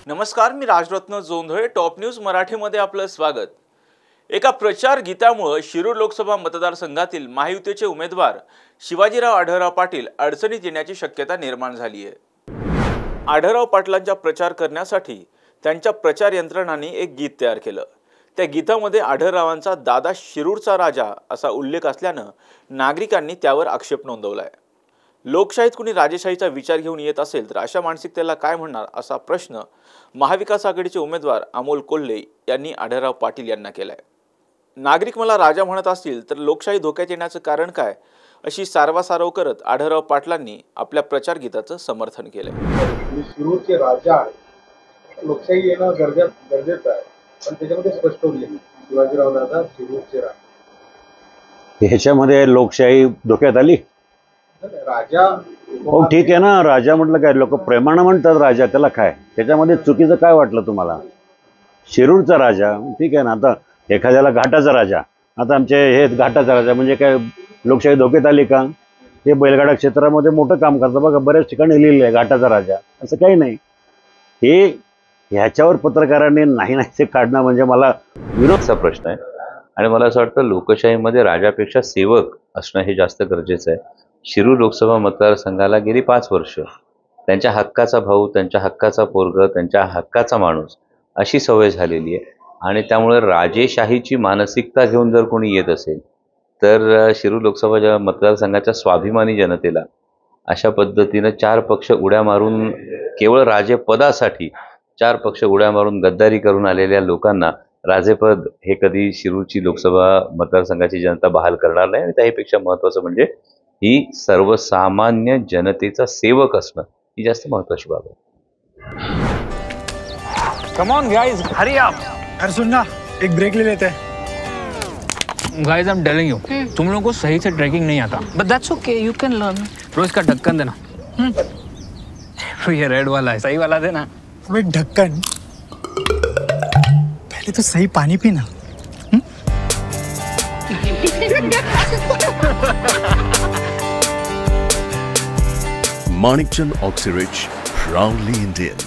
नमस्कार, मी Rajratna Jondhale. Top news मराठीमध्ये आपलं स्वागत. एका प्रचार गीतामुळे शिरूर लोकसभा मतदारसंघातील महायुतीचे उमेदवार शिवाजीराव आढळराव पाटील अडचणीत येण्याची शक्यता निर्माण झाली आहे. आढळराव पाटलांचा प्रचार करण्यासाठी त्यांच्या प्रचार यंत्रणांनी एक गीत तयार केलं. त्या गीतामध्ये आढळरावांचा दादा शिरूरचा राजा असा उल्लेख असल्यानं नागरिकांनी त्यावर आक्षेप नोंदवलाय. लोकशाहीत कुणी राजेशाहीचा विचार घेऊन येत असेल तर अशा मानसिकतेला काय म्हणणार असा प्रश्न महाविकास आघाडीचे उमेदवार अमोल कोल्हे यांनी आढळराव पाटील यांना केलाय. नागरिक मला राजा म्हणत असतील तर लोकशाही धोक्यात येण्याचं कारण काय अशी सारवासारव करत आढळराव पाटलांनी आपल्या प्रचार गीताचं समर्थन केलंय. शिरूरचे राजा लोकशाही येणं गरजेचं आहे, पण त्याच्यामध्ये स्पष्ट होईल शिवाजीराव दादा शिरूरचे राजा. ह्याच्यामध्ये लोकशाही धोक्यात आली. राजा हो ठीक आहे ना, राजा म्हटलं काय, लोक प्रेमानं म्हणतात राजा, त्याला काय, त्याच्यामध्ये चुकीचं काय वाटलं तुम्हाला? शिरूरचा राजा ठीक आहे ना. आता एखाद्याला घाटाचा राजा, आता आमचे हे घाटाचा राजा म्हणजे काय लोकशाही धोक्यात आली का? हे बैलगाडा क्षेत्रामध्ये मोठं काम करतं बघा, बऱ्याच ठिकाणी लिहिलं आहे घाटाचा राजा, असं काही नाही. हे ह्याच्यावर पत्रकारांनी नाही ते काढणं म्हणजे मला विरोधचा प्रश्न आहे. आणि मला असं वाटतं लोकशाहीमध्ये राजापेक्षा सेवक असणं हे जास्त गरजेचं आहे. शिरूर लोकसभा मतदारसंघाला गेली 5 वर्ष त्यांच्या हक्काचा भाऊ, त्यांच्या हक्काचा पोरग, त्यांच्या हक्काचा माणूस अशी सवय झालेली आहे. आणि त्यामुळे राजेशाहीची मानसिकता घेऊन जर कोणी येत असेल तर शिरूर लोकसभा मतदारसंघाच्या स्वाभिमानी जनतेला अशा पद्धतीनं 4 पक्ष उड्या मारून, केवळ राजेपदासाठी 4 पक्ष उड्या मारून गद्दारी करून आलेल्या लोकांना राजेपद हे कधी शिरूरची लोकसभा मतदारसंघाची जनता बहाल करणार नाही. आणि त्याहीपेक्षा महत्त्वाचं म्हणजे ही सर्वसामान्य जनतेचा सेवक असणं ही जास्त महत्त्वाची बाब आहे. Come on guys, hurry up. यार सुन ना, एक ब्रेक ले लेते हैं. Guys, I'm telling you, तुम लोगों को सही से ट्रैकिंग नहीं आता. But that's okay, you can learn. रोज का ढक्कन देना. ये रेड वाला है, सही वाला देना. अबे ढक्कन, पहले तो सही पानी पीना. Manikchand Oxyrich, proudly Indian.